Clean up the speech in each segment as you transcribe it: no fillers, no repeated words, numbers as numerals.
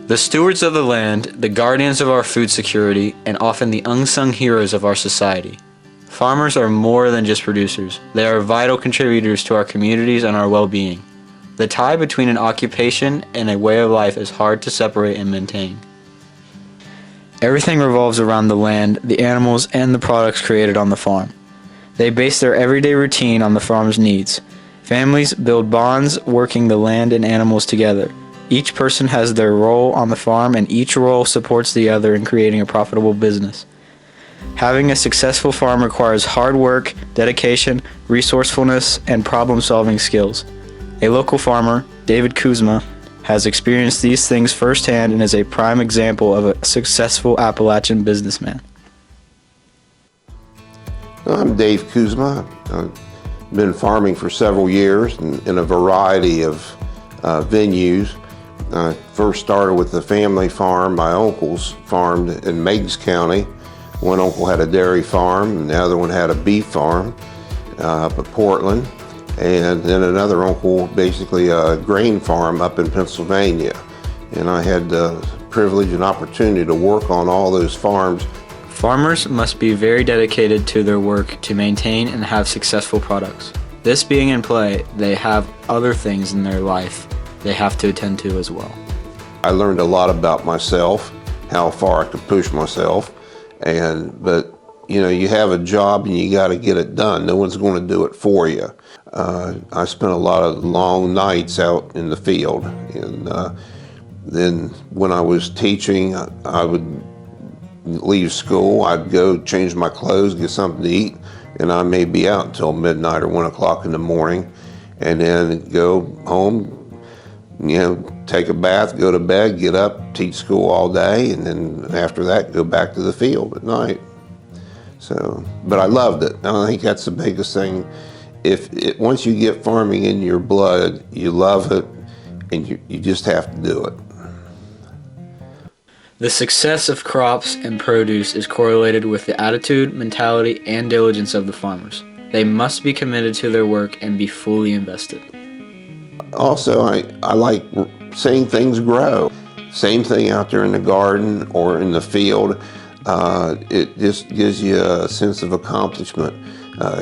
The stewards of the land, the guardians of our food security, and often the unsung heroes of our society. Farmers are more than just producers. They are vital contributors to our communities and our well-being. The tie between an occupation and a way of life is hard to separate and maintain. Everything revolves around the land, the animals, and the products created on the farm. They base their everyday routine on the farm's needs. Families build bonds working the land and animals together. Each person has their role on the farm, and each role supports the other in creating a profitable business. Having a successful farm requires hard work, dedication, resourcefulness, and problem-solving skills. A local farmer, David Kuzma, has experienced these things firsthand and is a prime example of a successful Appalachian businessman. I'm Dave Kuzma. I've been farming for several years in a variety of venues. I first started with the family farm. My uncles farmed in Meigs County. One uncle had a dairy farm, and the other one had a beef farm up at Portland. And then another uncle, basically a grain farm up in Pennsylvania. And I had the privilege and opportunity to work on all those farms. Farmers must be very dedicated to their work to maintain and have successful products. This being in play, they have other things in their life they have to attend to as well. I learned a lot about myself, how far I could push myself, but you know, you have a job and you got to get it done. No one's going to do it for you. I spent a lot of long nights out in the field, and then when I was teaching, I would leave school, I'd go change my clothes, get something to eat, and I may be out until midnight or 1 o'clock in the morning, and then go home, you know, take a bath, go to bed, get up, teach school all day, and then after that, go back to the field at night. So, but I loved it. And I think that's the biggest thing. Once you get farming in your blood, you love it, and you just have to do it. The success of crops and produce is correlated with the attitude, mentality, and diligence of the farmers. They must be committed to their work and be fully invested. Also, I like seeing things grow. Same thing out there in the garden or in the field. It just gives you a sense of accomplishment.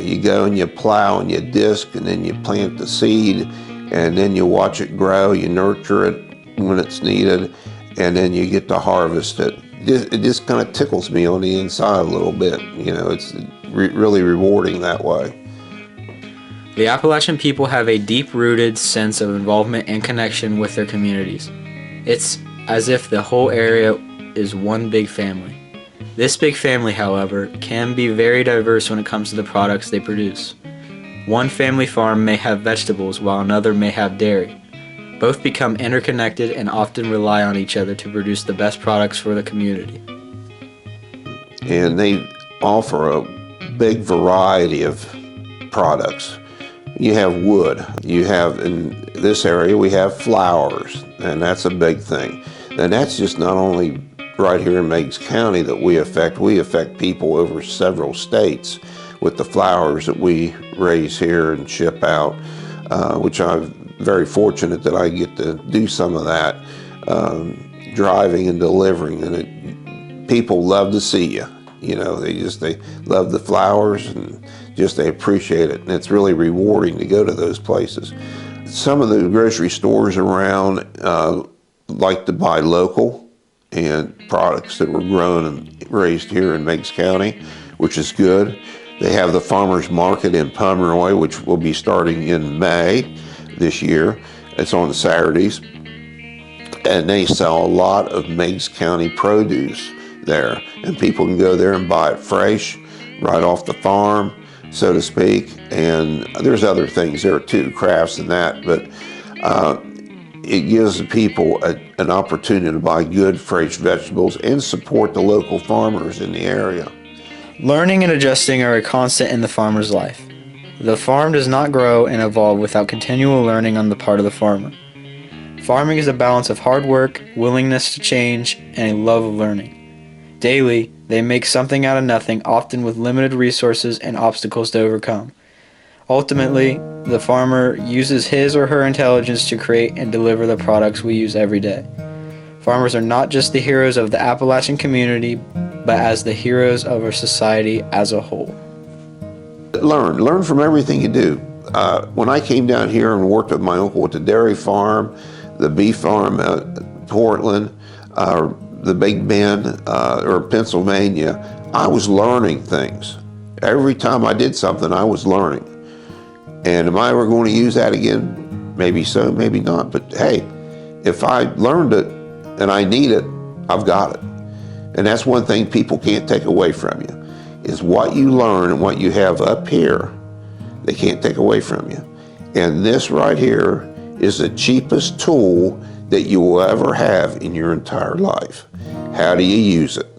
You go and you plow and you disc, and then you plant the seed, and then you watch it grow, you nurture it when it's needed, and then you get to harvest it. It just kind of tickles me on the inside a little bit. You know, it's really rewarding that way. The Appalachian people have a deep-rooted sense of involvement and connection with their communities. It's as if the whole area is one big family. This big family, however, can be very diverse when it comes to the products they produce. One family farm may have vegetables while another may have dairy. Both become interconnected and often rely on each other to produce the best products for the community. And they offer a big variety of products. You have wood. You have, in this area, we have flowers, and that's a big thing. And that's just not only right here in Meigs County that we affect people over several states with the flowers that we raise here and ship out, which I'm very fortunate that I get to do some of that, driving and delivering, and people love to see you. You know, they love the flowers, and just they appreciate it, and it's really rewarding to go to those places. Some of the grocery stores around like to buy local and products that were grown and raised here in Meigs County, which is good. They have the farmers market in Pomeroy, which will be starting in May this year. It's on Saturdays, and they sell a lot of Meigs County produce there, and people can go there and buy it fresh, right off the farm, so to speak. And there's other things there too, crafts and that, but it gives the people an opportunity to buy good fresh vegetables and support the local farmers in the area. Learning and adjusting are a constant in the farmer's life. The farm does not grow and evolve without continual learning on the part of the farmer. Farming is a balance of hard work, willingness to change, and a love of learning. Daily, they make something out of nothing, often with limited resources and obstacles to overcome. Ultimately, the farmer uses his or her intelligence to create and deliver the products we use every day. Farmers are not just the heroes of the Appalachian community, but as the heroes of our society as a whole. Learn from everything you do. When I came down here and worked with my uncle at the dairy farm, the beef farm at Portland, the Big Bend, or Pennsylvania, I was learning things. Every time I did something, I was learning. And am I ever going to use that again? Maybe so, maybe not. But hey, if I learned it and I need it, I've got it. And that's one thing people can't take away from you, is what you learn and what you have up here, they can't take away from you. And this right here is the cheapest tool that you will ever have in your entire life. How do you use it?